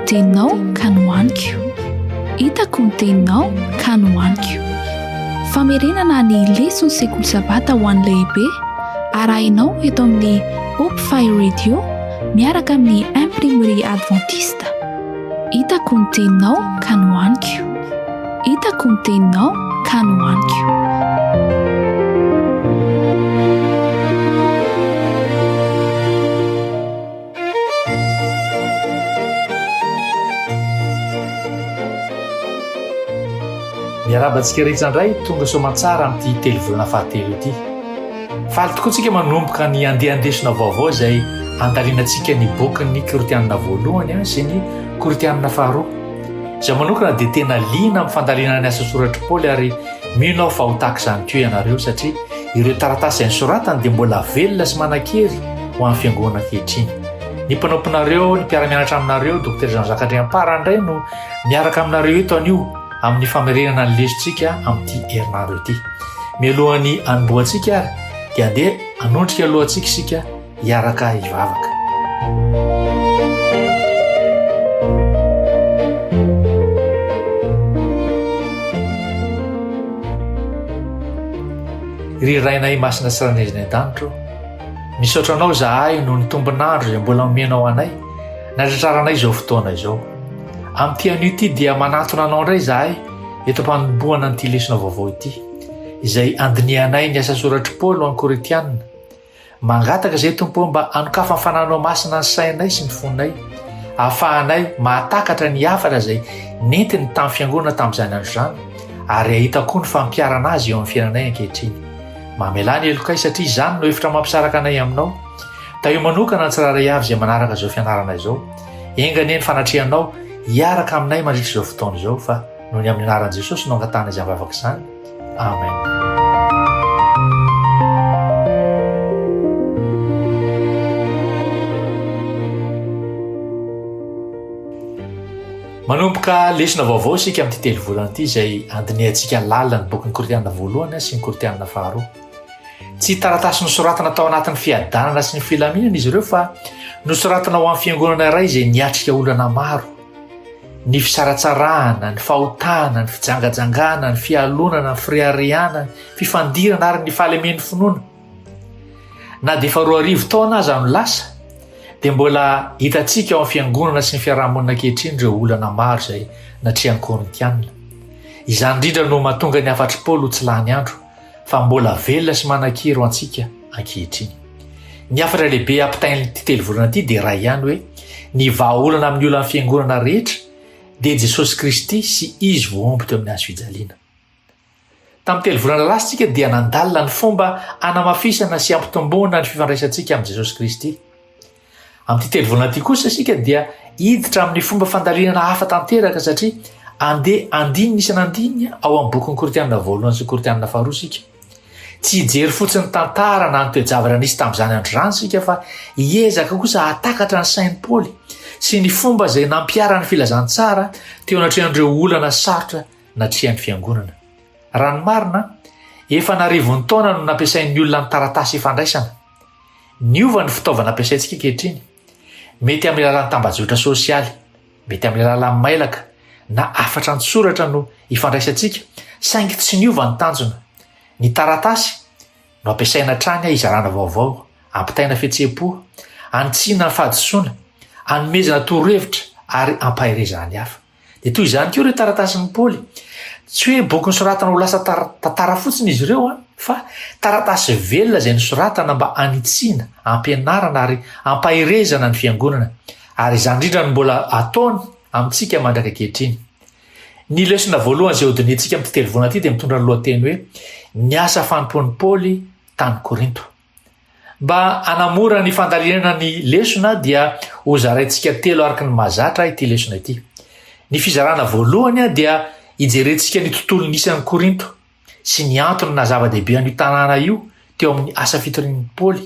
teninao ka nohaniko, hitako ny teninao ka nohaniko. Famerenana ny lesona sekoly sabata ho an'ny lehibe arahinao eto amin'ny Hope Fire Radio miaraka amin'ny imprimerie adventiste. Hitako ny teninao ka nohaniko, hitako ny teninao ka nohaniko. Miarabantsika rehetra indray tonga soamantsara amin'ity telo volana fahatelo ity. Faly tokoa tsika manomboka ny andehandesona vaovao izay andalianantsika ny bokin'ny Koritianina voalohany sy ny Koritianina faharoa. Izaho manokana dia tena liana amin'ny fandaliana ny asa soratry Paoly ary mino aho fa ho tahaka izany koa ianareo satria ireo taratasy izay nosoratany dia mbola velona sy manan-kery ho amin'ny fiangonana ankehitriny. Ny mpanaomponareo, ny mpiara-mianatra aminareo, Dr Jean Jacques Andriampara indray no miaraka aminareo eto anio amin'ny famerenana ny lesontsika amin'ity herinandro ity. Mialohan'ny anomboantsika ary dia andeha anondrika alohantsika isika hiaraka hivavaka. Ry rainay masina sy ranezina an-danitro, misaotra anao zahay noho ny tombonandro izay mbola omenao anay natratraranay izao fotoana izao. Amin'ity anio ity dia manatona anao indray zahay eto mpanomboana n'ity lesona vaovao ity izay andinianay ny asa soratry Paoly ho an'ny Koritianina. Mangataka izay Tompo mba anokafa ny fananao masina ny sainay sy ny fonay, ahafahanay mahatakatra ny hafatra izay nentiny tamin'ny fiangonana tamin'izany andro izany ary ahita koa ny fampiarana azy eo amin'ny fiainanay ankehitriny. Mamelany elokay satria izany no hevitra mampisaraka anay aminao. Taio manokana ny tsiraray avy izay manaraka izao fianarana izao. Engane ny fanatrehanao hiaraka aminay mandritra izao fotoana izao fa noho ny amin'ny anaran'i Jesosy no angatana izay mivavaka izany. Amen. Manomboka lesona vaovao isika amin'ity telo volana ity izay andiniantsika lalina ny bokin'ny Koritianina voalohany sy ny Koritianina faharoa. Tsy taratasy nosoratana tao anatin'ny fiadanana sy ny filaminana izy ireo fa nosoratana ho amin'ny fiangonana iray izay niatrika olana maro. Ny fisaratsarahana, ny fahotana, ny fijangajangana, ny fialonana, ny fireharehana, ny fifandirana ary ny fahalemen'ny finoana. Na dia efa 4 taona aza no lasa dia mbola hitantsika ao amin'ny fiangonana sy ny fiarahamonina ankehitriny ireo olana maro izay natrehan'ny Koritianina. Izany indrindra no mahatonga ny hafatry Paoly ho tsy lany andro fa mbola velona sy manan-kery ho antsika ankehitriny. Ny hafatra lehibe ampitain'ity telo volana ity dia iray ihany hoe ny vahaolana amin'ny olana fiangonana rehetra dia Jesosy Kristy sy izy voaomby teo amin'ny hazo fijaliana. Tamin'ny telo volana lasa tsika dia nandalina ny fomba anamafisana sy ampitomboana ny fifandraisantsika amin'ny Jesosy Kristy. Amin'ity telo volana ity kosa isika dia hiditra amin'ny fomba fandalinana hafa tanteraka satria andeha andinina isan'andinina ao amin'ny bokin'ny Koritianina voalohany sy Koritianina faharoa isika. Tsy hijery fotsiny tantara na ny toe-javatra nisy tamin'izany andro izany isika fa hiezaka kosa hatakatra ny sain'i Paoly sy ny fomba izay nampiara ny filazantsara teo anatrehan'ireo olana sarotra natrehan'ny fiangonana. Raha ny marina, efa narivon'ny taona no nampiasain'ny olona ny taratasy ifandraisana. Niova ny fitaovana ampiasaintsika ankehitriny. Mety amin'ny alalan'ny tambazotra sosialy, mety amin'ny alalan'ny mailaka na afatra ny soratra no ifandraisantsika, saingy tsy niova ny tanjona. Ny taratasy no ampiasaina hatrany hizarana vaovao, ampitaina fihetseham-po, anitsiana ny fahadisoana, anomezana torohevitra ary ampahirezana ny hafa. Dia toy izany koa ireo taratasin'ny Paoly. Tsy hoe boky nosoratana ho lasa tantara fotsiny izy ireo fa taratasy velona izay nosoratana mba anitsiana, ampianarana ary ampahirezana ny fiangonana. Ary izany indrindra no mbola ataony amintsika mandraka ankehitriny. Ny lesona voalohany izay hodinitsika amin'ny telo volana ity dia mitondra ny lohateny hoe ny asa fanompoan'i Paoly tany Korinto. Mba hanamora ny fandalinana ny lesona dia hozaraintsika telo araka ny mahazatra ity lesona ity. Ny fizarana voalohany dia hijerentsika ny tontolo nisy an'i Korinto sy ny antony na zava-dehibe an'io tanàna io teo amin'ny asa fitorian'i Paoly.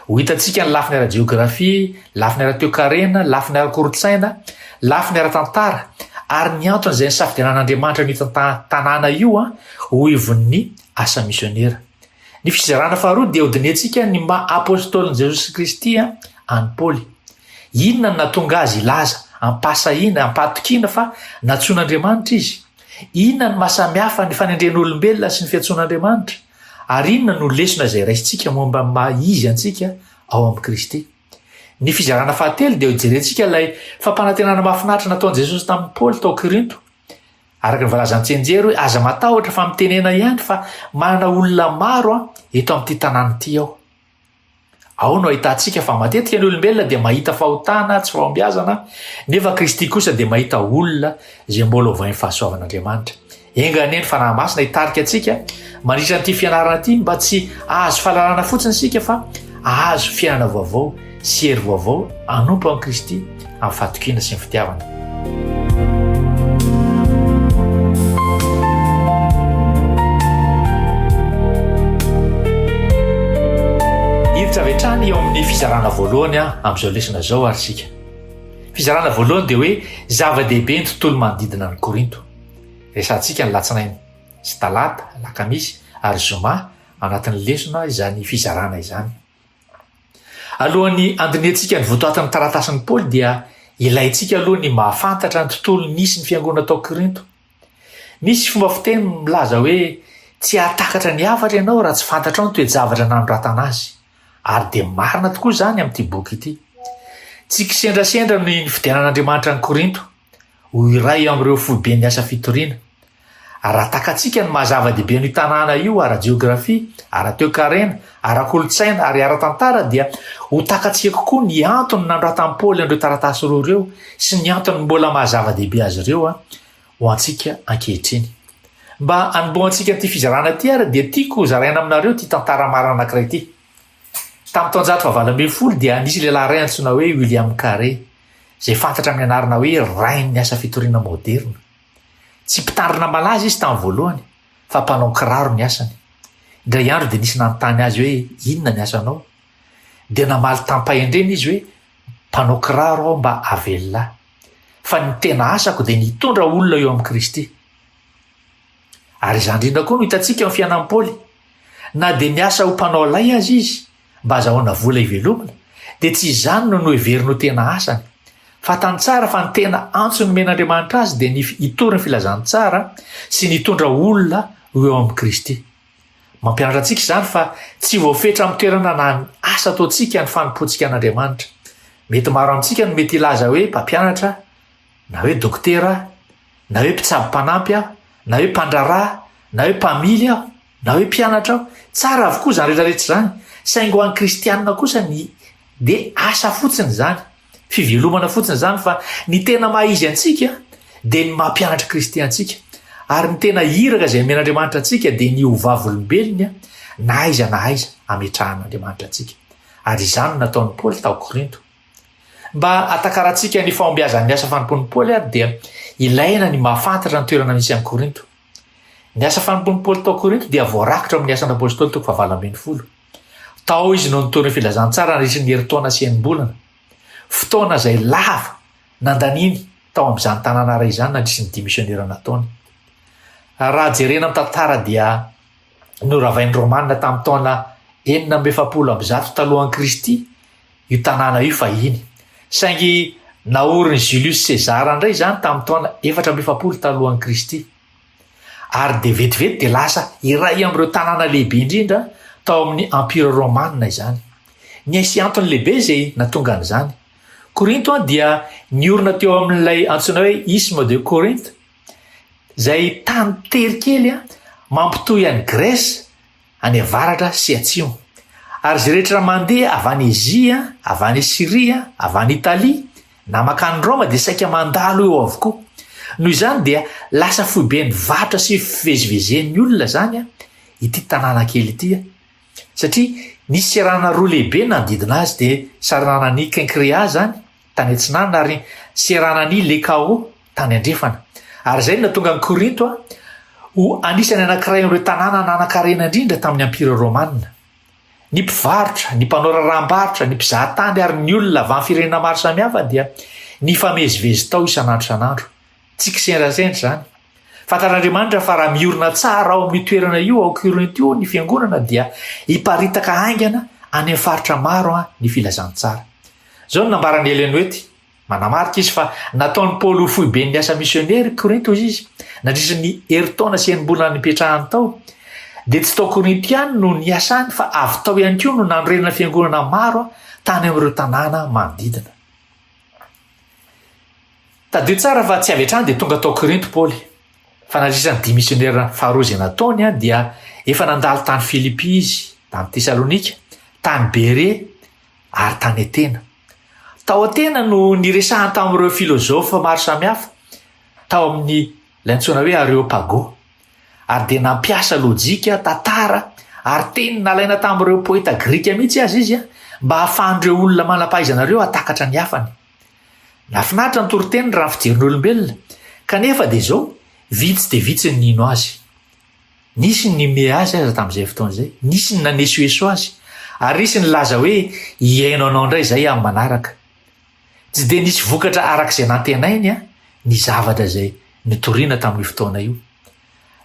Ho hitantsika ny lafiny ara-jeografia, lafiny ara-toekarena, lafiny ara-kolontsaina, lafiny ara-tantara ary ny antony izay nisafidianan'Andriamanitra ny tanàna io ho hivon'ny asa misionera. Ny fizarana faharoa dia hodinentsika ny maha apôstôlin'i Jesosy Kristy an'i Paoly. Inona no nahatonga azy ilaza ampasahina ampatokiana fa natsoan'andriamanitra izy. Inona ny mahasamihafa ny fanendren'olombelona sy ny fiantsoan'andriamanitra ary inona no lesona izay raisintsika momba maizy antsika ao amin'i Kristy. Ny fizarana fahatelo dia hojerentsika ilay fampanantenana mahafinaritra nataon'i Jesosy tamin'i Paoly tao Korinto. Araka ny valazan'Tsenjery hoe aza matahotra fa mitenena ihany fa manana olona maro eto amin'ity tanàna ity ao. Ao no ahitantsika fa matetika ny olombelona dia mahita fahotana tsy fahombiazana, nefa Kristy kosa dia mahita olona izay mbola ovain'ny fahasoavan'Andriamanitra. Enganeny fanahy masina hitarika antsika mandritra an'ity fianarana ity mba tsy ahazo fahalalana fotsiny sika fa ahazo fiainana vaovao sy hery vaovao anompo amin'i Kristy amin'ny fahatokiana sy ny fitiavana. Travetrany eo amin'ny fizarana voalohany amin'izao lesona zao ary sika. Fizarana voalohany dia hoe zava-dehibe ny tontolo manodidina ny Korinto. Resantsika ny latsinainy sy talata, lakamisy ary zoma anatin'ny lesona izany fizarana izany. Alohan'ny andinetsika ny votoatin'ny taratasin'ny Paoly dia ilaintsika aloha ny mahafantatra ny tontolo nisy ny fiangonana tao Korinto. Nisy fomba fiteny milaza hoe tsy hahatakatra ny hafatra ianao raha tsy fantatra ao ny toe-javatra nanoratana azy. Ary dia marina tokoa izany amin'ity boky ity. Tsy kisendrasendra ny fidianan'Andriamanitra ny Korinto ho iray amin'ireo foibe ny asa fitoriana. Ary raha takatsika ny mahazava-dehibe ny tanàna io ara-jiografia, ara-toekarena, ara-kolotsaina ary ara-tantara dia ho takatsika kokoa ny antony nanoratan'i Paoly an'ireo taratasy roa ireo sy ny antony mbola mahazava-dehibe azy ireo ho antsika ankehitriny. Mba hanomboantsika ity fizarana ity ary dia tiako zaraina aminareo ity tantara marina anankiray ity. Tamin'ny taonjato faha 20 dia nisy lehilahy iray antsoina hoe William Carré, izay fantatra amin'ny anarana hoe rain'ny asa fitoriana moderna. Tsy mpitandrina malaza izy tamin'ny voalohany, fa mpanao kiraro ny asany. Indray andro dia nisy nanontany azy hoe inona ny asanao? Dia namaly tampahendreny izy hoe mpanao kiraro aho mba avelona. Fa ny tena asako dia nitondra olona eo amin'i Kristy. Ary izany indrindra koa no hitantsika amin'ny fiainan'i Paoly. Na dia niasa ho mpanao lay azy izy mba azahoana vola ivelomana, dia tsy izany no noheveriny ho tena asany. Fa tany tsara fa ny tena antso nomen'Andriamanitra azy dia hitory ny filazany tsara sy nitondra olona eo amin'i Kristy. Mampianatra antsika izany fa tsy voafetra amin'ny toerana na ny asa ataontsika ny fanompoantsika an'Andriamanitra. Mety maro amintsika no mety ilaza hoe mpampianatra, na hoe dokotera, na hoe mpitsabo mpanampy aho, na hoe mpandrarà, na hoe mpamily aho, na hoe mpianatra aho. Tsara avokoa izany rehetrarehetra izany. Saingy ho an'ny kristianina kosa dia asa fotsiny izany, fivelomana fotsiny izany, fa ny tena mahizy antsika dia ny mampianatra kristiantsika. Ary ny tena iraka izay men'Andriamanitra antsika dia ny hovavolombelony na aiza ametrahan'Andriamanitra antsika. Ary izany nataon'ny Paoly tao Korinto. Mba hatakarantsika ny fahombiazan'ny asa fanompoan'i Paoly ary dia ilaina ny mahafantatra ny toerana misy amin'ny Korinto. Ny asa fanompoan'i Paoly tao Korinto dia voarakitra amin'ny asan'ny apôstôly toko 20. Tao izy no nitony filazantsara nandritra ny herintaona sy enim-bolana. Fotoana izay lava nandaniny tao amin'izany tanàna iray izany nandritra ny dimisionera nataony. Raha jerena amin'ny tantara dia noravain'ny Romanina tamin'ny taona 470 talohan'i Kristy io tanàna io fahiny. Saingy naoriny Julius César indray izany tamin'ny taona 470 talohan'i Kristy. Ary dia vetivety dia lasa iray amin'ireo tanàna lehibe indrindra tao amin'ny Empira Romanina izany. Nisy antony lehibe izay natonga an'izany. Korinto dia niorina teo amin'ilay antsoina hoe Isthme de Corinthe, izay tany tery kely mampitohy an'i Grèce any avaratra sy atsimo. Ary izay rehetra mandeha avy any Azia, avy any Siria, avy any Italia na makany Roma dia saika mandalo eo avokoa. Noho izany dia lasa foiben'ny varotra sy fivezivezen'ny olona zany ity tanàna kely ity. Satria nisy seranana roa lehibe nanodidina azy dia seranan'i Kenkrea zany tany Antsinana ary seranan'i Lekao tany Andrefana. Ary izay natonga ny Korinto ho anisany anankiray amin'ireo tanàna nanan-karena indrindra tamin'ny Empira Romanina. Ny mpivarotra, ny mpanao raharaham-barotra, ny mpizahatany ary ny olona avy amin'ny firenena maro samihafa dia nifamezivezy tao isan'andro isan'andro. Tsy kisendrasendra izany. Fantatr'Andriamanitra fa raha miorina tsara ao amin'ny toerana io ao Korinto io ny fiangonana dia hiparitaka haingana any amin'ny faritra maro ny filazantsara. Izao no nambaran'i Ellen White manamarika izy fa nataony paoly ho foibe ny asa misionery korinto izy nandrisa ny heritaona sy enimbolana nipetrahany tao dia tsy tao korinto ihany no niasany fa avy tao ihany koa no nandrerina fiangonana maro tany amin'ireo tanàna manodidina. Tadio tsara fa tsy avy hatrany dia tonga tao korinto paoly fa nandrisany dimisionera faharoa izay nataony dia efa nandalo tany Filipi izy, tany Tesalonika, tany Bere ary tany Atena. Tao Atena no niresahany tamin'ireo filozofa maro samihafa tao amin'ny lantsoina hoe Areopago ary dia nampiasa lojika, tantara ary teny nalaina tamin'ireo poeta grika mihitsy azy izy mba hahafahan'ireo olona manam-pahaizanareo hatakatra ny hafany. Nafinaritra ny toriteny raha fijerin'olombelona kanefa dia izao vitsy dia vitsy ny nino azy. Nisy ny nime azy aza tamin'izay fotoana izay, nisy ny nanesoeso azy ary nisy ny laza hoe hiaino anao indray izay amin'ny manaraka. Tsy dia nisy vokatra arak'izay nantenainy ny zavatra izay nitoriana tamin'io fotoana io.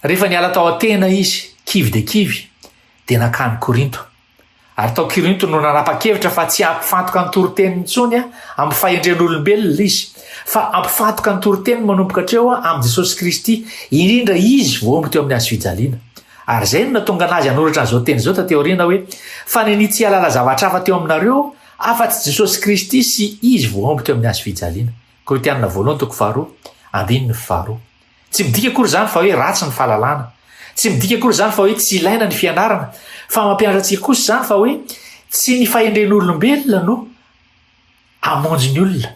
Rehefa niala tao Atena izy kivy dia kivy dia nakany Korinto ary tao Korinto no nanapa-kevitra fa tsy ampifantoka ny toriteny intsony amin'ny fahendren'olombelona izy fa ampifantoka ny toriteny manomboka hatreo amin'ny Jesosy Kristy indrindra izy voaomby teo amin'ny hazo fijaliana. Ary izay no natonga anazy hanoratra an'izao teny izao tateo aoriana hoe faneny tsy halala zavatra hafa teo aminareo afa-tsy Jesosy Kristy sy izy voaomby teo amin'ny hazo fijaliana. Korintianina 2:2. Tsy midika akory izany fa hoe ratsy ny fahalalana. Tsy midika akory izany fa hoe tsy ilaina ny fianarana. Fa mampianatra antsika kosa izany fa hoe tsy ny fahendren'olombelona no amonjy ny olona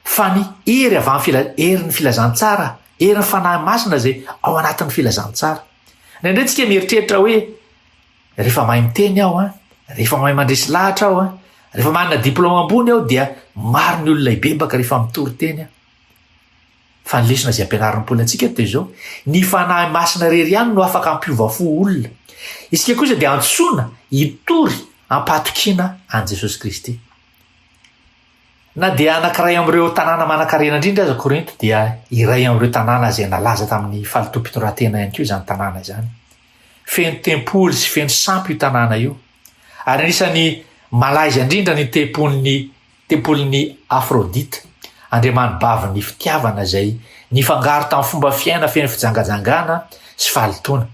fa ny ery avy amin'ny filazantsara, ery ny fanahy masina izay ao anatin'ny filazantsara. Indraindray mieritreritra hoe rehefa mahay miteny aho rehefa mahay mandresy lahatra aho rehefa manana diplôma ambony aho dia maro ny olona ibebaka rehefa mitory teny fa ny lesona izay ampianarin'ny paolintsika teo izao ny fanahy masina rery ihany no afaka ampiova fo olona. Isika kosa dia antsoina hitory ampatokiana an' Jesosy Kristy. Na dia anankiray amin'ireo tanàna manan-karena indrindra aza Korinto dia iray amin'ireo tanàna izay nalaza tamin'ny falotom-pitondrantena ihany koa izany tanàna izany. Feno tempoly sy feno sampy io tanàna io ary anisan'ny malaiza indrindra ny tempolin'ny Afrodita, andriamany bavin'ny fitiavana izay nifangaro tamin'ny fomba fiaina feno fijangajangana sy fahalitoana.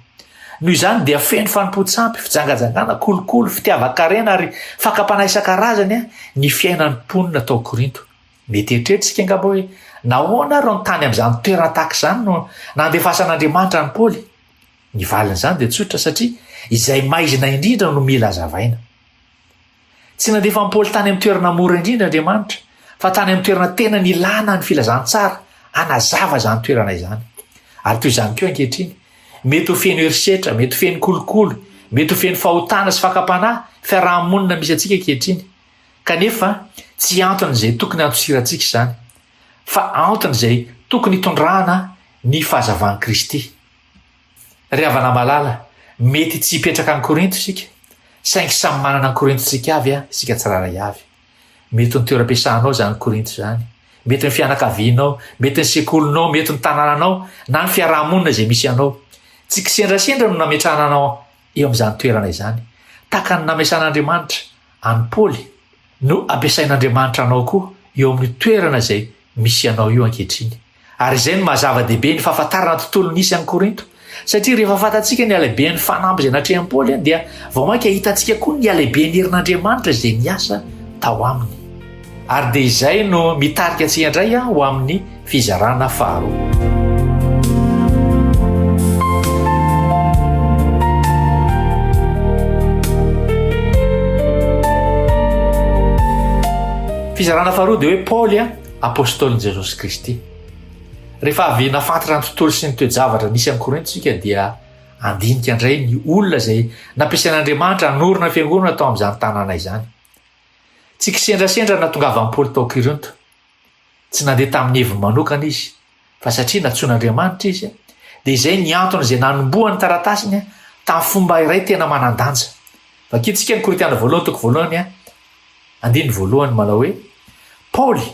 Noho izany dia feno fanompo-tsampy, fijangajangana, kolokolo, fitiavan-karena ary fakapanahy isan-karazany ny fiainan'ny mponina tao Korinto. Mety eritreretritsika angamba hoe nahoana ro nitany amin'izany toerana tahaka izany no nandefasan'Andriamanitra ny Paoly? Ny valin'izany dia tsotra satria izay maizina indrindra no mila hazavaina. Tsy nandefa ny Paoly tany amin'ny toerana mora indrindra Andriamanitra fa tany amin'ny toerana tena nilana ny filazantsara hanazava izany toerana izany. Ary toy izany koa ankehitriny mety ho feno herisetra, mety ho feno kolokolo, mety ho feno fahotana sy fakapanahy fiarahamonina misy antsika ankehitriny. Kanefa tsy antony izay tokony antosirantsika izany fa antony izay tokony hitondrahana ny fahazavan'i Kristy. Ry havana malala, mety tsy hipetraka any Korinto isika saingy samy manana ny Korintontsika avy isika tsiraray avy. Mety ny toeram-piasanao izany Korinto izany, mety ny fianakavianao, mety ny sekolinao, mety ny tanànanao na ny fiarahamonina izay misy anao. Tsy kisendrasendra no nametrahana anao eo amin'izany toerana izany. Tahaka ny namesan'Andriamanitra any Paoly no ampiasain'Andriamanitra anao koa eo amin'ny toerana izay misy anao io ankehitriny. Ary izay no mahazava-dehibe ny fahafantarana tontolo nisy any Korinto. Satria rehefa fantatsika ny alehibe ny fanampy izay natrehan'i Paoly dia vao mainka hitantsika koa ny alehibe ny herin'Andriamanitra izay niasa tao aminy. Ary dia izay no mitarika antsika indray ho amin'ny fizarana faharoa. Fizarana faharoa dia hoe Paoly apôstôlin'i Jesosy Kristy. Rehefa avy nafantatra ny tontolo sy ny toe-javatra nisy amin'ny Korinto isika dia andinika indray ny olona izay nampiasain'Andriamanitra hanorina fiangonana tao amin'izany tanàna izany. Tsy kisendrasendra nahatongavan'i Paoly tao Korinto. Tsy nandeha tamin'ny heviny manokana izy fa satria natsoin'Andriamanitra izy dia izay ny antony izay nanombohany taratasiny tamin'ny fomba iray tena manan-danja. Vakitsika ny Korintiana 2:1 manao hoe Paoly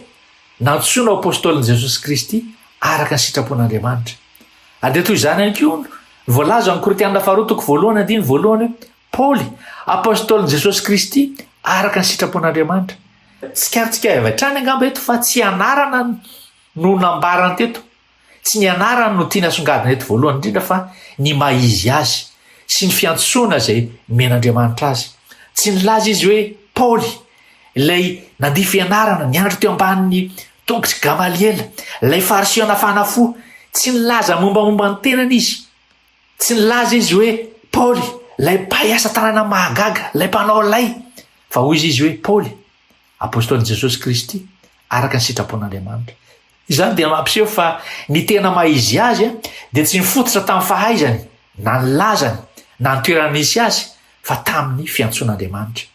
nantsoina apôstôlin'i Jesosy Kristy araka ny sitrapon'Andriamanitra. Ary toy izany ihany koa voalaza amin'ny Korintiana 2:1 Paoly apôstôlin'i Jesosy Kristy araka ny sitrapon'Andriamanitra. tsikarotsika avatrany angamba eto fa tsy anarana no nambarany teto, tsy ny anarana no tiana songadina eto voalohany indrindra fa ny maizy azy sy ny fiantsoana zay men'Andriamanitra azy. Tsy nilaza izy hoe Paoly ilay nandiha fianarana nianatra teo ambanin'ny tongotry Gamaliela, ilay farisiona fanafo, tsy nilaza mombamomba ny tenany izy. Tsy nilaza izy hoe Paoly ilay mpahay asa tanana mahagaga, ilay mpanao lay, fa hoy izy hoe Paoly apôstôlin' Jesosy Kristy araka ny sitrapon'Andriamanitra. Izany dia mampiseho fa ny tena maizy azy dia tsy nifototra tamin'ny fahaizany na ny lazany na ny toerana nisy azy fa tamin'ny fiantsoan'Andriamanitra.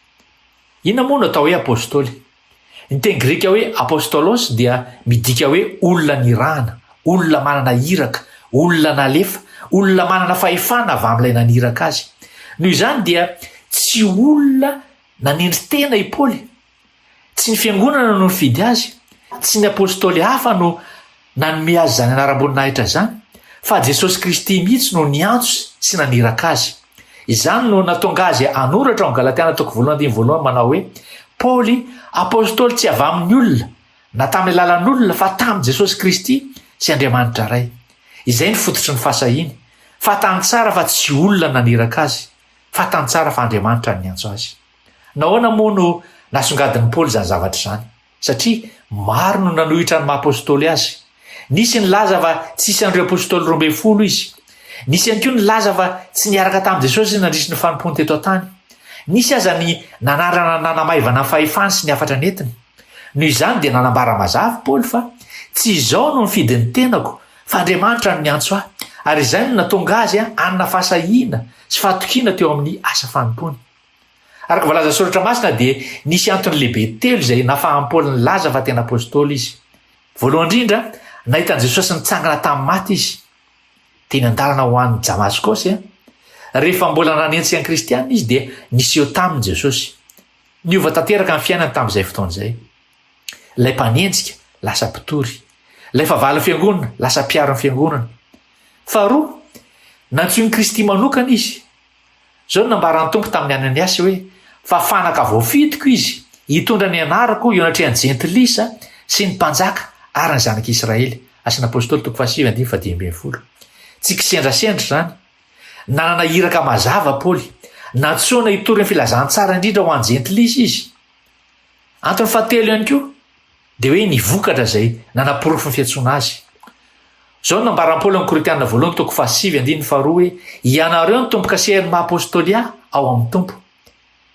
Inona moa no atao hoe apôstôly? Ny teny grika hoe apôstôlos dia midika hoe olona nirahana, olona manana iraka, olona nalefa, olona manana fahefana avy amin'ilay naniraka azy. Noho izany dia tsy olona nanendry tena i Paoly, tsy ny fiangonana no nifidy azy, tsy ny apôstôly hafa no nanome azy zany anaram-boninahitra zany, fa Jesosy Kristy mihitsy no niantso sy naniraka azy. Izany no natonga azy anoratra ao Galatiana 1:1 manao hoe Paoly apôstôly tsy avy amin'ny olona na tamin'ny alalan'olona fa tamin'i Jesosy Kristy sy Andriamanitra ray. Izay ny fototry ny fahasahiny, fatany tsara fa tsy olona naniraka azy, fatany tsara fa Andriamanitra niantso azy. Nahoana moa no nasongadin'i Paoly zany zavatra zany? Satria maro no nanohitra ny maha-apôstôly azy. Nisy ny laza fa tsy isy an'ireo apôstôly 12 izy. Nisy ihany koa ny laza fa tsy niaraka tamin'i Jesosy nandrisy ny fanompony teto an-tany. Nisy aza ny nanarana nanamaivana ny fahefany sy ny afatra netiny. Noho izany dia nanambara mazava Paoly fa tsy izao no mifidy ny tenako fa Andriamanitra no niantso ahy, ary izay no natonga azy anana fahasahiana sy fahatokiana teo amin'ny asa fanompony. Araka voalaza soratra masina dia nisy antony lehibe telo izay nahafahan'i Paoly ny laza fa tena apôstôly izy. Voalohany indrindra, nahitan'i Jesosy nitsangana tamin'ny maty izy teny an-dalana ho an'ny Damaskosy. Rehefa mbola nanentsy an'i Kristianina izy dia niseho tamin'i Jesosy. Niova tanteraka ny fiainany tamin'izay fotoana izay. Ilay mpanenjika lasa mpitory, ilay favaly fiangonana lasa mpiaro ny fiangonana. Faharoa, nantsoin'i Kristy manokana izy. Zao no nambaran'ny Tompo tamin'ny Ananiasy hoe fa fanaka voafidiko izy hitondra ny anarako eo anatrehan'ny jentilisa sy ny mpanjaka ary ny zanak'Israely. Asan'ny apôstôly 7:12. Tsy kisendrasendra zany. Nanana iraka mazava Paoly, natsoana hitory ny filazantsara indrindra ho an'ny jentilisa izy. Antony fahatelo ihany koa dia hoe nivokatra zay nanaporofo ny fiantsoana azy. Zao no nambaran'i Paoly amin'ny Korintana 1:7-2 hoe ianareo ny tomboka sehan'ny maha-apôstôly ao amin'ny tompo.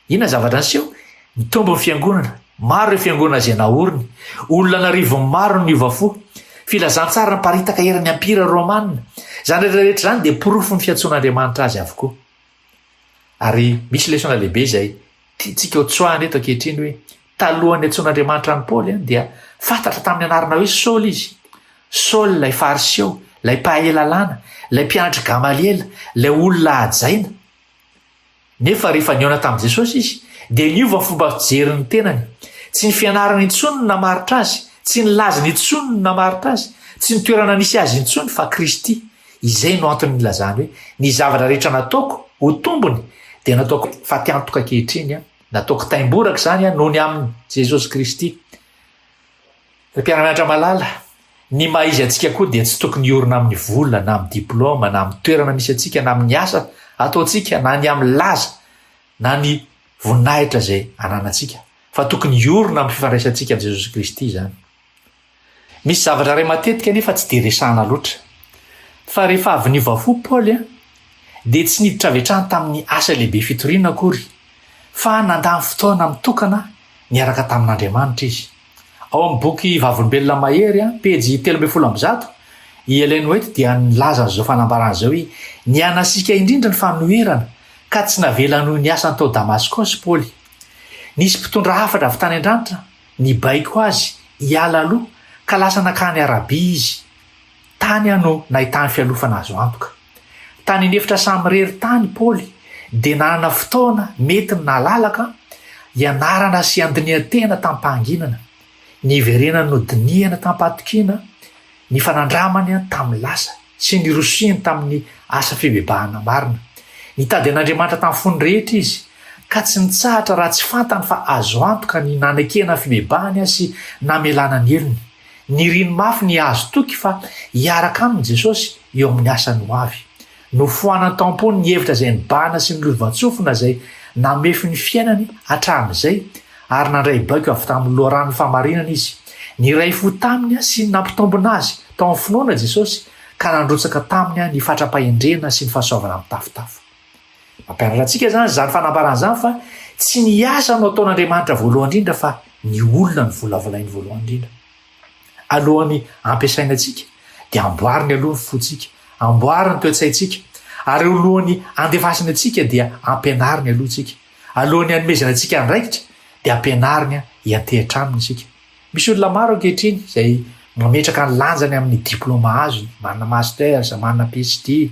Inona zavatra niseho? Mitombo ny fiangonana, maro ireo fiangonana izay naoriny, olona narivony maro ny ovafo, filazantsara ny paritaka eran'ny ampira romanina. Zany rehetrarehetra zany dia porofo ny fiantsoan'Andriamanitra azy avokoa. Ary misy lesona lehibe izay tiantsika ho tsoahana eto ankehitriny hoe talohan'ny antsoan'Andriamanitra ny Paoly dia fantatra tamin'ny anarana hoe Saoly izy. Saoly ilay fariseo, ilay mpahay lalàna, ilay mpianatra Gamaliela, ilay olona ajaina. Nefa rehefa niona tamin'i Jesosy izy dia niova ny fomba fijery ny tenany. Tsy ny fianarana intsony no namaritra azy, tsy ny lazany intsony no namaritra azy, tsy ny toerana nisy azy intsony fa Kristy. Izay no antony nilazany hoe ny zavatra rehetra nataoko ho tombony dia nataoko fatiantoka ankehitriny, nataoko taimboraka zany noho ny amin'ny Jesosy Kristy. Mpiara-mianatra malala, ny maizy antsika koa dia tsy tokony hiorina amin'ny vola na amin'ny diplôma na amin'ny toerana misy antsika na amin'ny asa ataontsika na ny amin'ny laza na ny voninahitra zay ananantsika, fa tokony hiorina amin'ny fifandraisantsika amin'ny Jesosy Kristy zany. Misy zavatra ray matetika nefa tsy dia resahana loatra. Fa rehefa avy niovafo Paoly dia tsy niditra avetrany tamin'ny asa lehibe fitoriana akory, fa nandany fotoana mitokana niaraka tamin'Andriamanitra izy. Ao amin'ny boky Vavolombelona Mahery pejy 1300 i Ellen White dia nilaza an'izao fanambarana izao hoe nianasika indrindra ny fanoherana ka tsy navela noho ny asany tao Damaskosy Paoly. Nisy mpitondra hafatra avy tany an-dranitra nibaiko azy hiala aloha ka lasa nakany Arabia izy. Tany no nahitany fialofana azo antoka. Tany nefitra samy rery tany Paoly dia nanana fotoana mety nalalaka hianarana sy andinian-tena tamin'ny-pahanginana, niverenany no dinihana tamin'ny-pahatokiana, ny fanandramany tamin'ny lasa sy ny rosiny tamin'ny asa fibebahana marina. Nitady an'Andriamanitra tamin'ny fony rehetra izy, ka tsy nitsahatra raha tsy fantany fa azo antoka ny nanekena fibebahany sy namelana ny elony. Ny rino mafy ny azo toky fa hiaraka aminy Jesosy eo amin'ny asany ho avy. Nofoanany tampony ny hevitra izay nibahana sy ny lova-tsofina izay namefy ny fiainany hatramin'izay ary nandray baiko avy tamin'ny loharan'ny famarinana izy. Ny ray fo taminy sy ny nampitombona azy tao amin'ny finoana Jesosy ka nandrotsaka taminy ny fatra-pahendrena sy ny fahasoavana amin'ny tafotafo. Mampianatra antsika zany zany fanambaran'izany fa tsy ny asa no ataon'Andriamanitra voalohany indrindra fa ny olona ny volavolainy voalohany indrindra. Alohan'ny ampiasaina antsika dia amboariny aloha ny fontsika, amboariny ny toe-tsaintsika, ary alohan'ny andefasina antsika dia ampianariny aloha tsika. Alohan'ny hanomezana antsika andraikitra dia ampianariny hiantehitra aminy isika. Misy olona maro ankehitriny izay mametraka ny lanjany amin'ny diplôma azony, manana masters, manana PhD,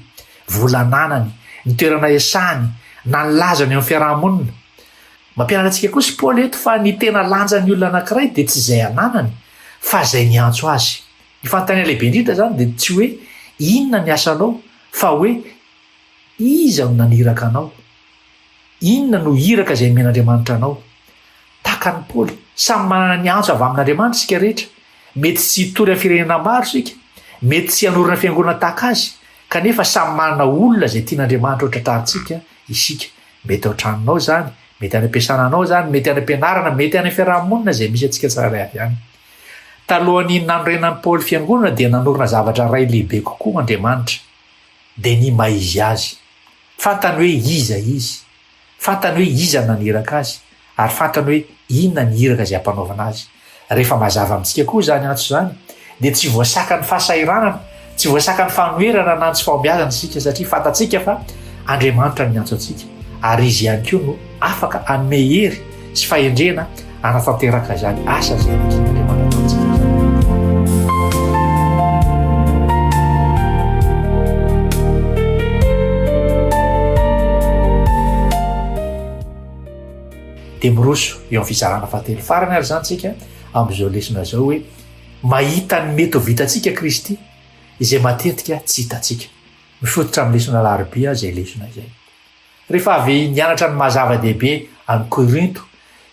volananany, ny toerana iasany, na ny lazany amin'ny fiarahamonina. Mampianatra antsika koa sy Paoly eto fa ny tena lanjan'ny olona anankiray dia tsy izay ananany fa izay niantso azy. Ny fanontaniana lehibe indrindra zany dia tsy hoe inona ny asanao fa hoe iza no naniraka anao, inona no iraka izay men'Andriamanitra anao. Tahaka ny Paoly, samy manana ny antso avy amin'Andriamanitra isika rehetra. Mety tsy hitory amin'ny firenena maro isika, mety tsy hanorina fiangonana tahaka azy, kanefa samy manana olona izay tian'Andriamanitra ho tratrarintsika isika. Mety ao tranonao zany, mety any am-piasananao zany, mety any am-pianarana, mety any fiarahamonina izay misy antsika tsirairay avy any. Talohan'ny nanorenan'ny Paoly fiangonana dia nanorina zavatra ray lehibe kokoa Andriamanitra, dia ny maizy azy. Fantany hoe iza izy, fantany hoe iza naniraka azy, ary fantany hoe inona ny iraka izay hampanaovana azy. Rehefa mazava amintsika koa zany antso zany dia tsy voasaka ny fahasairanana, tsy voasaka ny fanoherana na tsy fahombiazana isika satria fantatsika fa Andriamanitra ny antso antsika ary izy ihany koa no afaka hanome hery sy fahendrena hanatanteraka izany asa izay Andriamanitra ataontsika. Dia miroso eo amin'ny fizarana fahatelo farany ary zany tsika amin'izao lesona zao hoe mahita ny mety ho vitantsika Kristy izay matetika tsy hitantsika. Mifototra amin'ny lesona larobia izay lesona izay. Rehefa avy nianatra ny mazava-dehibe amin'ny Korinto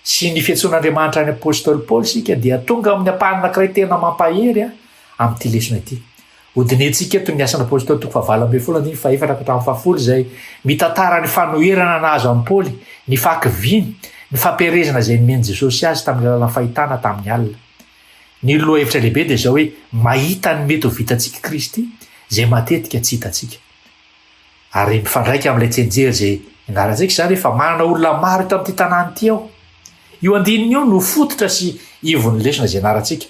sy ny fiantsoan'Andriamanitra ny apôstôly Paoly sika dia tonga amin'ny ampahany anankiray tena mampahery amin'ity lesona ity. Hodinentsika eto ny asan'ny apôstôly toko 9:7-10 izay mitantara ny fanoherana nahazo amin'ny Paoly, ny fankiviny, ny fampiarezana izay nomeny Jesosy azy tamin'ny alalan'ny fahitana tamin'ny alina. Ny lohahevitra lehibe dia izao hoe mahita ny mety ho vitantsika Kristy izay matetika tsy hitantsika. Ary mifandraika amin'ilay tsenjery izay ianarantsika zany efa manana olona maro ito amin'ity tanàna ity aho. Io andininy io no fototra sy ivon'ny lesona izay ianarantsika.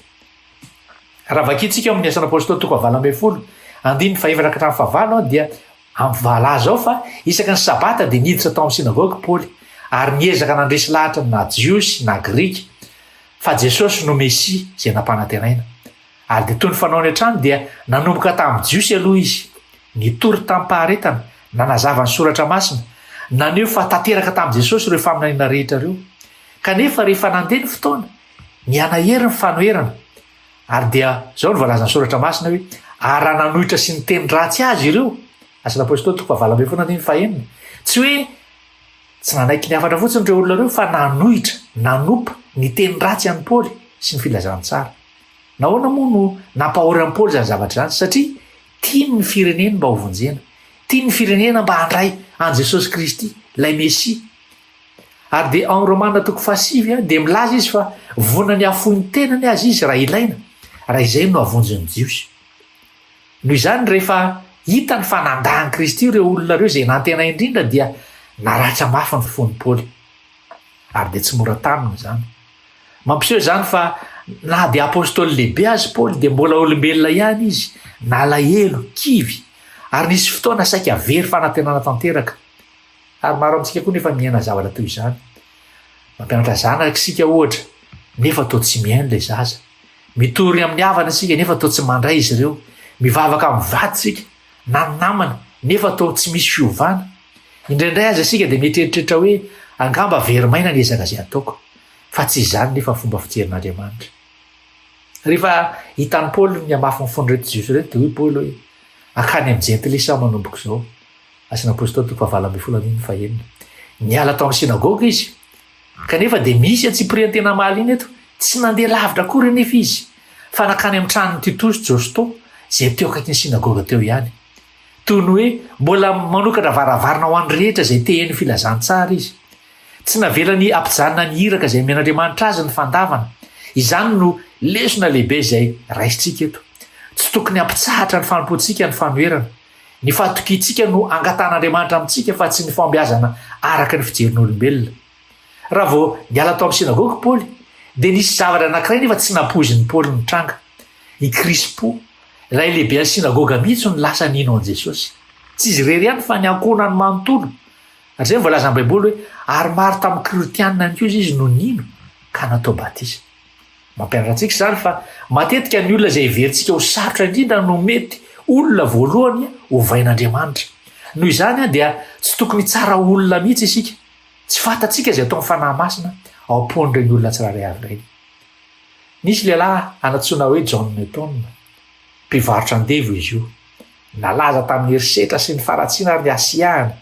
Raha vakintsika amin'ny asan'ny apôstôly toko 9:1-5 dia amivalaza ao fa isaka ny sabata dia niditra tao amin'ny sinagoga Paoly ary niezaka nandresy lahatra na jiosy na grika fa Jesosy no Mesia izay nampanantenaina. Ary dia toy ny fanaony hatrany dia nanomboka tamin'ny jiosy aloha izy, nitory tamin'ny paharetana, nanazava ny soratra masina, naneho fa tanteraka tamin'ny Jesosy ireo faminaniana rehetra ireo. Kanefa rehefa nandeha ny fotoana, nianahery ny fanoherana. Ary dia zao ny voalazan'ny soratra masina hoe ary raha nanohitra sy niteny ratsy azy ireo, asan'ny apôstôly toko 9:1-5, tsy hoe tsy nanaiky ny hafatra fotsiny ireo olona ireo fa nanohitra, nanompa niteny ratsy an'ny Paoly sy ny filazany tsara. Nahoana moa no nampahory an'i Paoly zany zavatra zany? Satria tiany ny firenena mba ho vonjena, tiany ny firenena mba handray an Jesosy Kristy, ilay Mesia. Ary dia ao Romana toko 5 dia milaza izy fa vonany hafohy ny tenany azy izy raha ilaina, raha izay no havonjy ny jiosy. Noho izany rehefa hitany fa nandahan'i Kristy ireo olona ireo izay nantena indrindra dia naratra mafy ny fon'ny Paoly. Ary dia tsy mora tamina zany. Mampiseho zany fa na dia apôstôly lehibe azy Paoly dia mbola olombelona ihany izy, nalahelo, kivy, ary nisy fotoana saika very fanantenana tanteraka. Ary maro amintsika koa nefa miaina zavatra toy izany. Mampianatra zanaka isika ohatra, nefa toa tsy miaino ilay zaza. Mitory amin'ny havana isika nefa toa tsy mandray izy ireo. Mivavaka amin'ny vaty isika, na ny namana, nefa toa tsy misy fiovana. Indraindray aza isika dia mieritreritra hoe angamba verimaina ny ezaka izay ataoko. Fa tsy izany nefa fomba fijerin'Andriamanitra. Rehefa hitan'ny Paoly ny hamafy ny fondreto jiosy reto dia hoe Paoly hoe akany amin'ny jentilisa manomboka izao. Asan'ny apôstôly toko 9:1-5. niala tao amin'ny sinagoga izy kanefa dia misy atsipirian-tena maly iny eto tsy nandeha lavitra kory nefa izy fa nakany amin'ny tranony Titos Josto zay teo akaiky ny sinagoga teo ihany toy ny hoe mbola manokatra varavarana ho an'ny rehetra zay teheny filazantsara izy tsy navelany ampijanona ny iraka zay men'Andriamanitra azy ny fandavana izany no lesona lehibe zay raisitsika eto tsy tokony ampitsahatra ny fanompoantsika ny fanoerana ny fahatokintsika no angatan'Andriamanitra amintsika fa tsy ny fambiazana araka ny fijerin'olombelona raha vao niala tao amin'ny sinagoga Paoly dia nisy zavatra anankiray nefa tsy nampoiziny Paoly ny tranga i Krispo ray lehibe any sinagoga mihitsy ny lasa nino an Jesosy tsy izy rery ihany fa ny ankonany manontolo zay voalaza amin'ny baiboly hoe ary maro tamin'ny kristianina ny koza izy no nino ka natao batisa mampianatra antsika izany fa matetika ny olona izay iverintsika ho sarotra indrindra no mety olona voalohany hovain'Andriamanitra noho izany dia tsy tokony tsara olona mihitsy isika tsy fantatsika izay atao amin'ny fanahy masina ao am-pon'ireny olona tsirairay avy ireny nisy lehilahy anatsoina hoe John Newton mpivarotra andevo izy io nalaza tamin'ny herisetra sy ny faratsiana ary ny asiahana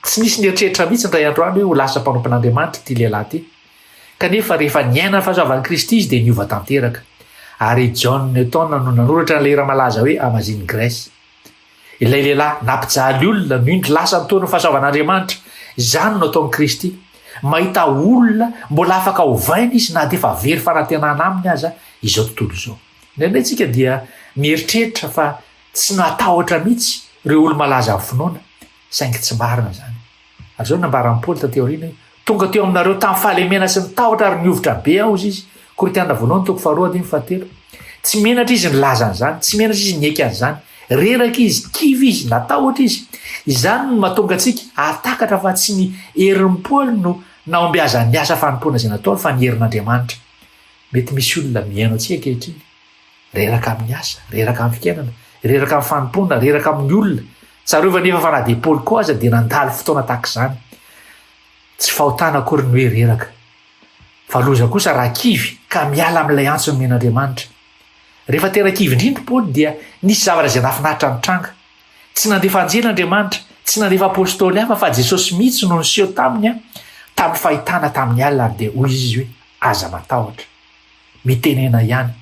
tsy nisy nieritreritra mihitsy ndray androany hoe ho lasa mpanompon'Andriamanitra ity lehilahy ity kanefa rehefa niaina ny fahasoavan'i Kristy izy dia niova tanteraka ary John Newton no nanoratra n'ilay raha-malaza hoe Amaziny Grèce ilay lehilahy nampijaly olona mindry lasa nitaony ny fahasoavan'Andriamanitra izany no ataon'i Kristy mahita olona mbola afaka hovaina izy na dia efa very fanantenana aminy aza izao tontolo izao indraindray tsika dia mieritreritra fa tsy natahotra mihitsy ireo olo malaza amin'ny finoana saingy tsy marina zany ary zao nambaran'i Paoly tateoriana hoe tonga teo aminareo tamin'ny fahalemena sy ny tahotra ary niovotra be aho izy izy Korintana voalohany toko 2:7 tsy menatra izy nilaza an'izany tsy menatra izy nieky an'izany reraka izy kivy izy natahotra izy izany no mahatonga antsika atakatra fa tsy ny herin'i Paoly no naombiaza ny asa fanompoana izay nataony fa ny herin'Andriamanitra mety misy olona miaino antsika ankehitriny reraka amin'ny asa reraka amin'ny fiainana reraka amin'ny fanompoana reraka amin'ny olona tsarovana nefa fa na dia Paoly koa aza dia nandalo fotoana tahaka izany tsy fahotana akory ny hoe reraka fa loza kosa raha kivy ka miala amin'ilay antso ny men'Andriamanitra rehefa tena kivy indrindra Paoly dia nisy zavatra izay nafinaritra ny tranga tsy nandefa anjelan'Andriamanitra tsy nandefa apôstôly hafa fa Jesosy mihitsy no niseho taminy tamin'ny fahitana tamin'ny alina ary dia hoy izy hoe aza matahotra mitenena ihany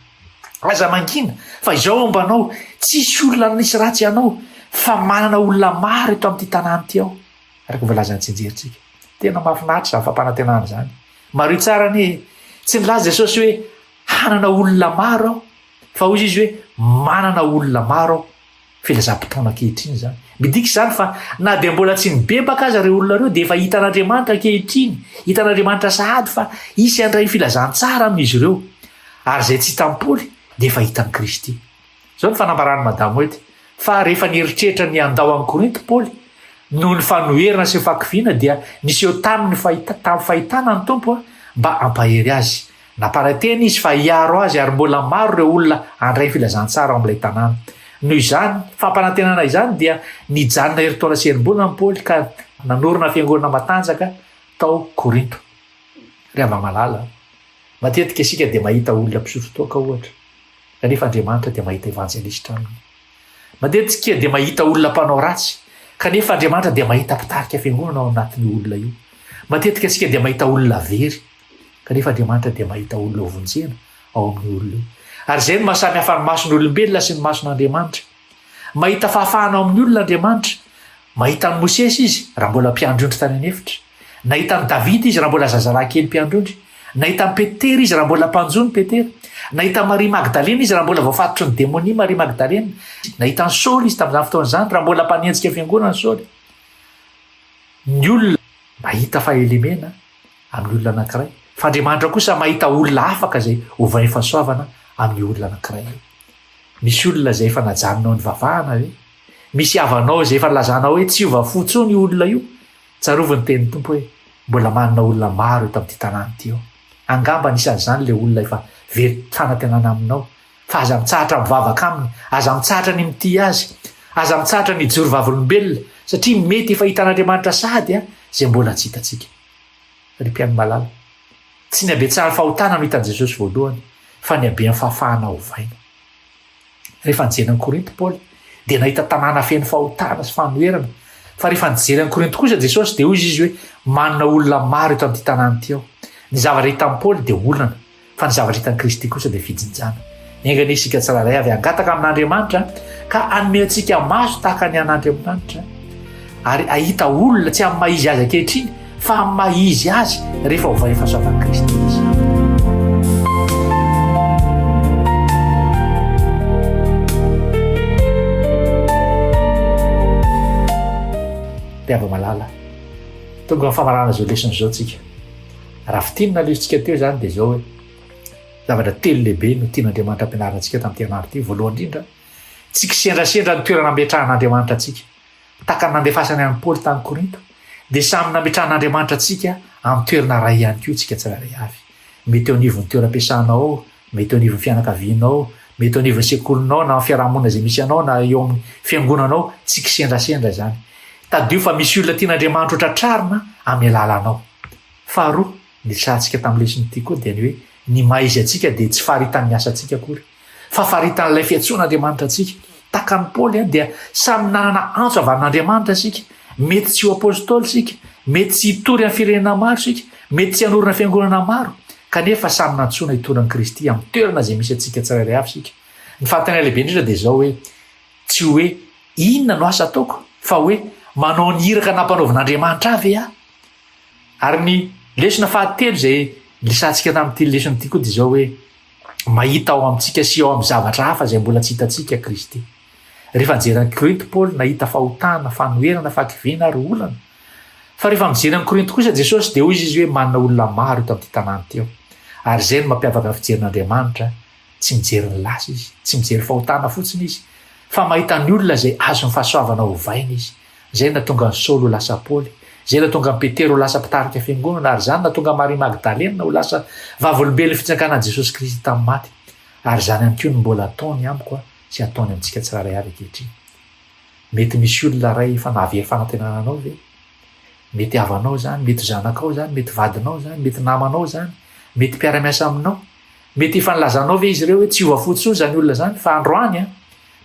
aza mangina fa izao ambanao tsisy olona nisy ratsy ianao fa manana olona maro eto amin'ity tanàna ity ao araka voalazany tsinjeritsika tena mahafinaritra izany fampanantenana izany maro tsara ny tsy nilaza Jesosy hoe hanana olona maro aho fa hoy izy hoe manana olona maro aho filazam-potoana ankehitriny zany midika izany fa na dia mbola tsy nibebaka aza ireo olona ireo dia efa hitan'Andriamanitra ankehitriny hitan'Andriamanitra sahady fa isy andray filazantsara amin'izy ireo ary izay tsy hitan'i Paoly dia efa hitan'i Kristy zao ny fanambarany madamo ety fa rehefa nieritreritra ny andao amin'ny Korinto Paoly noho ny fanoherina sy ny fakiviana dia niseho tamin'ny fahitana ny tompo mba ampahery azy namparateny izy fa hiaro azy ary mbola maro ireo olona andray filazantsara ao amin'ilay tanàna noho izany fampanantenana izany dia nijanona herintaona sy erim-bolana ny Paoly ka nanorina fiangonana matanjaka tao Korinto ry ava-malala matetika isika dia mahita olona mpisotro toaka ohatra kanefa Andriamanitra dia mahita evanjelistra aminy matetika dia mahita olona mpanao ratsy kanefa Andriamanitra dia mahita mpitarika fiangonana ao anatin'ny olona io matetika isika dia mahita olona very kanefa Andriamanitra dia mahita olona ovonjena ao amin'ny olona io ary izay no mahasamy hafa ny mason'olombelona sy ny mason'Andriamanitra mahita fahafahana ao amin'ny olona Andriamanitra mahita ny Mosesy izy raha mbola mpiandrondry tany anefitra nahita ny Davida izy raha mbola zazalahy kely mpiandrondry nahita ny Petera izy raha mbola mpanjony Petera nahita Maria Magdalena izy raha mbola voafatotry ny demonia Maria Magdalena nahita ny Saoly izy tamin'izany fotoana izany raha mbola mpanenjika fiangonana ny Saoly ny olona mahita fahelemena amin'ny olona anankiray fa Andriamanitra kosa mahita olona afaka izay hovainy fahasoavana amin'ny olona anankiray misy olona izay efa najanonao ny vavahana hoe misy havanao izay efa nilazanao hoe tsy ova fotsony io olona io tsarovy ny tenin'ny tompo hoe mbola manana olona maro eto amin'ity tanàna ity ao angamba nisan'izany le olona efa very fanantenana aminao fa aza mitsahatra mivavaka aminy aza mitsahatra ny mity azy aza mitsahatra ny joro vavolombelona satria mety efa hitan'Andriamanitra sahady izay mbola tsy hitantsika ry mpiano malala tsy ny abetsahany fahotana no hitan'i Jesosy voalohany fa ny abeany fahafahana hovaina rehefa nijenan'i Korinto Paoly dia nahita tanàna feno fahotana sy fanoherana fa rehefa nijery Korinto kosa Jesosy dia hoy izy hoe manana olona maro eto amin'ity tanàna ity ao. Ny zavatra hita amin'ny Paoly dia olana, fa ny zavatra hita ny Kristy kosa dia fijinjana. Engany isika tsirairay avy angataka amin'Andriamanitra ka hanome antsika maso tahaka ny an'Andriamanitra ary ahita olona tsy amin'ny mahizy azy ankehitriny fa amin'ny mahizy azy rehefa hovay fahasoavan'i Kristy izy. Mpiava malala, tonga amin'ny famarana izao lesona izao tsika. Raha fitinana lesontsika teo zany dia izao hoe zavatra telo lehibe no tian'Andriamanitra ampianarantsika tamin'ity andro ity. Voalohany indrindra, tsy kisendrasendra ny toerana ametrahan'Andriamanitra antsika. Tahaka ny nandefasany an'i Paoly tany Korinto, dia samy nametrahan'Andriamanitra antsika amin'ny toerana iray ihany koa tsika tsirairay avy. Mety eo anivon'ny toeram-piasanao, mety eo anivon'ny fianakavianao, mety eo anivon'ny sekolinao na fiarahamonina izay misy anao na eo amin'ny fiangonanao, tsy kisendrasendra zany. Tadio fa misy olona tian'Andriamanitra ho tratrarina amin'ny alalanao. Faharoa, ny sahantsika tamin'ny leson'ity koa dia ny hoe ny maizy atsika dia tsy faharitan'ny asa atsika akory, fa faharitan'ilay fiantsoan'Andriamanitra atsika. Tahaka ny Paoly dia samy nanana antso avy amin'Andriamanitra sika. Mety tsy ho apôstôly sika, mety tsy hitory amin'ny firenena maro sika, mety tsy hanorina fiangonana maro, kanefa samy nantsoina hitoran'i Kristy amin'ny toerana izay misy atsika tsirairay avy sika. Ny fanontaniana lehibe indrindra dia izao hoe tsy hoe inona no asa ataoko, fa hoe manao ny iraka nampanaovan'Andriamanitra avy aho. Ary ny lesona fahatelo izay lisantsika tamin'ity leson'ity koa dia izao hoe mahita ao amintsika sy ao amin'ny zavatra hafa izay mbola tsy hitantsika Kristy. Rehefa nijery Korinto Paoly nahita fahotana, fanoherana, fahakiviana ary olana. Fa rehefa mijery Korinto kosa Jesosy dia hoy izy hoe manana olona maro eto amin'ity tanàna ity ao. Ary izay no mampiavaka ny fijerin'Andriamanitra, tsy mijery ny lasa izy, tsy mijery fahotana fotsiny izy, fa mahita ny olona izay azo ny fahasoavana hovaina izy. Izay natonga ny Saoly ho lasa Paoly, izay natonga ny Petera ho lasa mpitarika fiangonana, ary izany natonga Maria Magdalena ho lasa vavolombelon'ny fitsakanan'i Jesosy Kristy tamin'ny maty. Ary izany ihany koa no mbola ataony amiko sy ataony amintsika tsirairay avy ankehitriny. Mety misy olona ray efa nahavery fanantenananao ve? Mety havanao zany, mety zanakao zany, mety vadinao zany, mety namanao zany, mety mpiara-miasa aminao, mety efa nilazanao ve izy ireo hoe tsy ova fotsiny zany olona zany, fa androany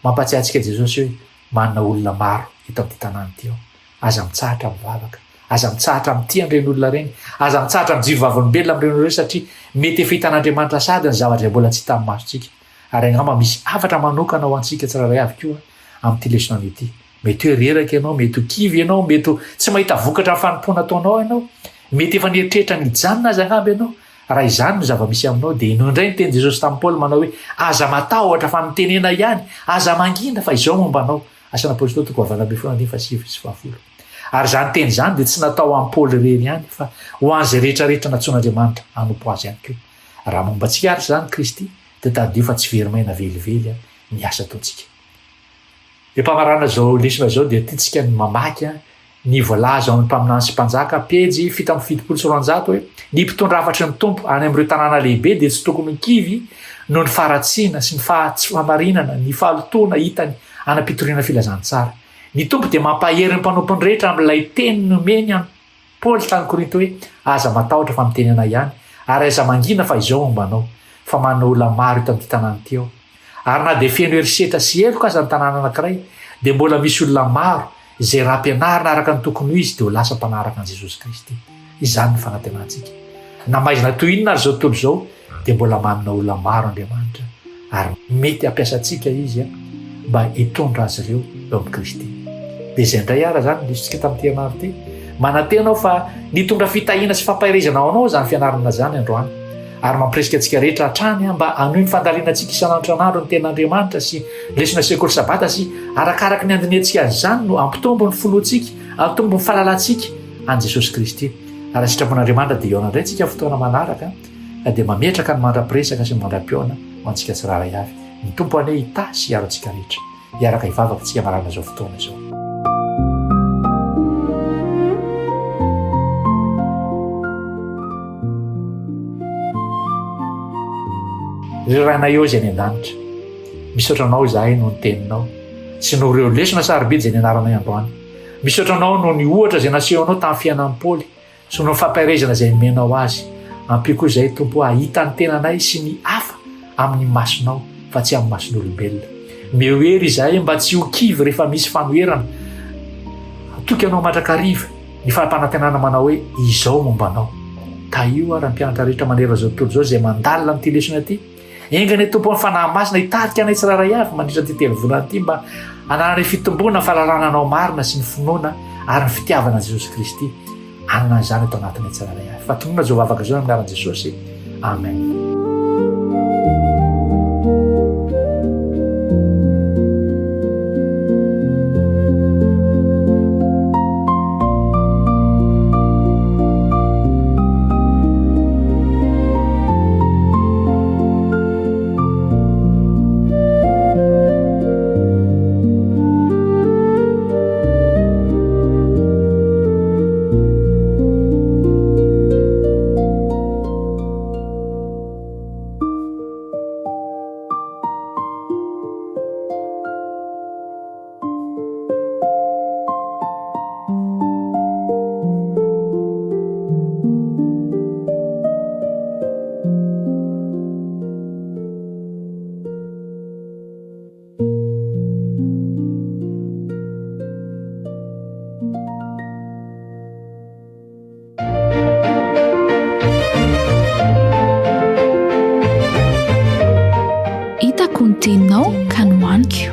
mampatsiahy antsika Jesosy hoe manana olona maro eto amin'ity tanàna ity ao. Aza mitsahatra mivavaka, aza mitsahatra mitia an'ireny olona reny, aza mitsahatra mijiry vavolombelona amin'ireny olona reny satria mety efa hitan'Andriamanitra sady ny zavatra mbola tsy hita amin'ny masontsika. Ary angamba misy hafatra manokana ho antsika tsirairay avy koa amin'ity lesona ity. Mety hoe reraka ianao, mety ho kivy ianao, mety ho tsy mahita vokatra amin'ny fanompoana ataonao ianao, mety efa nieritreritra ny hijanona aza angamba ianao. Raha izany no zava-misy aminao dia ino indray ny teny Jesosy tamin'ny Paoly manao hoe aza matahotra fa mitenena ihany, aza mangina fa izao momba anao. Asana Apôstôly toko avana ambin'ny folo andiny fasivy sy fahafolo. Ary izany teny izany dia tsy natao amin'ny Paoly rery ihany fa ho an'izay rehetrarehetra natsoan'Andriamanitra hanompo azy ihany koa. Raha momba antsika ary izany Kristy dia tadio fa tsy verimaina velively ny asa ataontsika. Empamarana izao lesona izao dia tiantsika ny mamaky ny voalaza ao amin'ny mpaminany sy mpanjaka pejy 776 hoe ny mpitondra hafatry ny tompo any amin'ireo tanàna lehibe dia tsy tokony kivy no ny faratsiana sy ny fahamarinana, ny fahalotona hitany anam-pitoriana filazantsara. Ny tompo dia mampahery ny mpanompony rehetra amin'ilay teny nomeny any Paoly tany Korinto hoe aza matahotra fa mitenena ihany, ary aza mangina fa izao mombanao, fa manana olona maro eto amin'ity tanàna ity ao. Ary na dia feno herisetra sy heloka aza ny tanàna anankiray dia mbola misy olona maro izay raha ampianarina araka ny tokony ho izy dia ho lasa mpanaraka an'i Jesosy Kristy. Izany ny fanantenantsika. Na maizina toy inona ary izao tontolo izao dia mbola manana olona maro Andriamanitra ary mety hampiasa antsika izy mba hitondra azy ireo eo amin'ny Kristy. Dia izay indray ara zany lisontsika tamin'ity ianarana ity. Manantenao fa nitondra fitahiana sy fampahirizana ao anao zany fianarana zany androany. Ary mampiresika antsika rehetra hatrany mba hanohy ny fandalianantsika isan'andro ny ten'Andriamanitra sy lesona sekoly sabata sy arakaraka ny andiniantsika azy zany no ampitombo ny foloantsika, ampitombo ny fahalalantsika an' Jesosy Kristy. Ary sitrapon'Andriamanitra dia eo indray tsika fotoana manaraka dia mametraka ny mandra-piresaka sy ny mandra-piona ho antsika tsirairay avy. Ny tompo ane hita sy hiaro antsika rehetra. Hiaraka hivavaka tsika marana izao fotoana izao. Raina eo izay ny an-danitra, misaotranao izahay no ny teninao sy no ireo lesona sarobidy izay nianarana androany. Misaotranao no ny ohatra izay nasehonao tamin'ny fiainan'i Paoly sy no fampahirizana izay nomenao azy. Ampio koa izay tompo ahita ny tenanay sy ny hafa amin'ny masonao fa tsy amin'ny mason'olombelona. Meo hery izahay mba tsy ho kivy rehefa misy fanoherana toky anao mandrakariva ny fahampanantenana manao hoe izao mombanao ka io raha mpianatra rehetra manera zao tontolo zao zay mandalina n'ity lesona ty engany tompo amin'ny fanahy masina hitarika anay tsiraray avy mandritra ty telovolana ity mba ananany fitombona ny fahalalananao marina sy ny finoana ary ny fitiavana an' jesosy kristy anana zany atao anatin'ny tsiraray avy fa tonona zao vavaka zao amin'ny aran' jesosy amen. Hitako ny teninao ka nohaniko.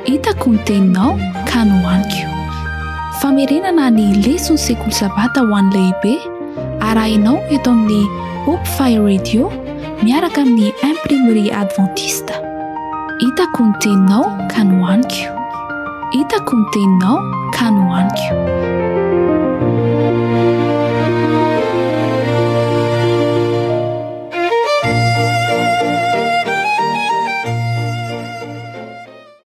Hitako ny teninao ka nohaniko. Famerenana ny lesona sekoly sabata ho an'ny lehibe arahinao eto amin'ny Hope Fire Radio miaraka amin'ny imprimerie adventiste. Hitako ny teninao ka nohaniko. Hitako ny teninao ka nohaniko.